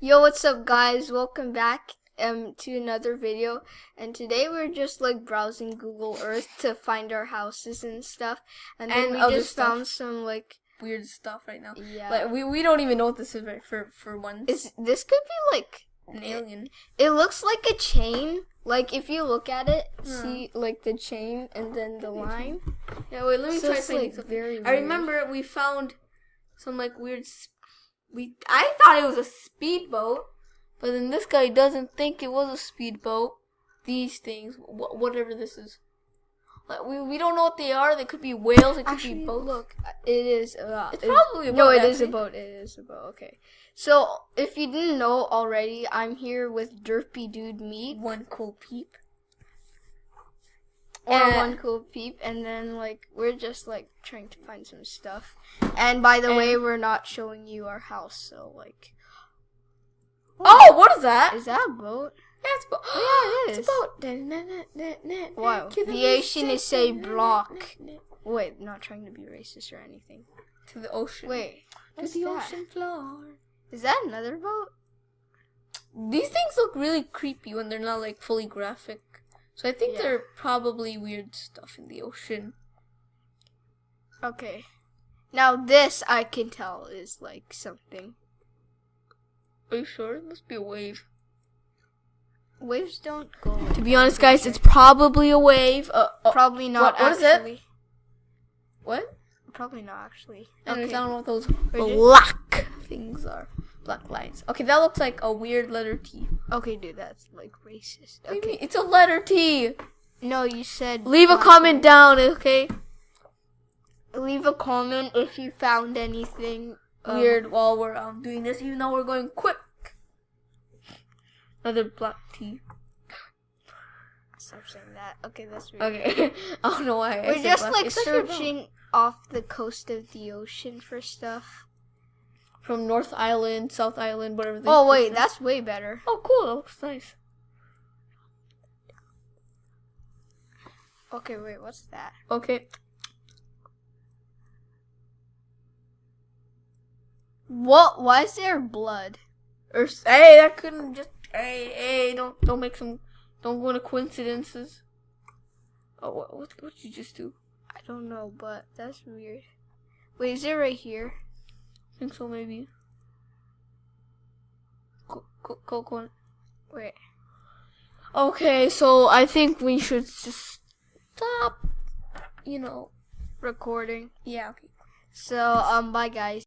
Yo, what's up, guys? Welcome back to another video. And today we're just like browsing Google Earth to find our houses and stuff. And then we just found some like weird stuff right now. Yeah. Like we don't even know what this is for once. This could be like an alien. It looks like a chain. Like if you look at it, see like the chain and then the line. Yeah, wait, let me try finding something. Very weird. I remember we found some like weird. I thought it was a speedboat, but then this guy doesn't think it was a speedboat. These things, whatever this is, like we don't know what they are. They could be whales. It could be boats. Look, it is. It's probably a boat. No, it is a boat. It is a boat. Okay. So if you didn't know already, I'm here with Derpy Dude Meat. One cool peep. One cool peep, and then like we're just like trying to find some stuff. And by the way, we're not showing you our house, so like. Oh, what is that? Is that a boat? Yeah, it's a boat. Oh, yeah, it is. It's a boat. Wow. The ocean is a block. Wait, not trying to be racist or anything. To the ocean. Wait, what's to the that? ocean floor. Is that another boat? These things look really creepy when they're not like fully graphic. So I think they're probably weird stuff in the ocean. Okay. Now this I can tell is like something. Are you sure? It must be a wave. Waves don't go. To be honest, guys, it's probably a wave. Probably not. What is actually. it? What? Probably not actually. Anyways, Okay. I don't know what those black things are. Black lines. Okay, that looks like a weird letter T. Okay, dude, that's like racist. Okay, it's a letter T. No, you said. Leave a comment down, okay? Leave a comment if you found anything weird while we're doing this, even though we're going quick. Another black T. Stop saying that. Okay, that's weird. Okay, I don't know why. We're just like searching off the coast of the ocean for stuff. From North Island, South Island, whatever. Oh wait, that's way better. Oh, cool. That looks nice. Okay, wait. What's that? Okay. What? Why is there blood? Or hey, that couldn't just. Hey, don't make some. Don't go into coincidences. Oh, what did you just do? I don't know, but that's weird. Wait, is it right here? I think so, maybe. Go on. Wait. Okay, so I think we should just stop. Recording. Yeah. Okay. So bye guys.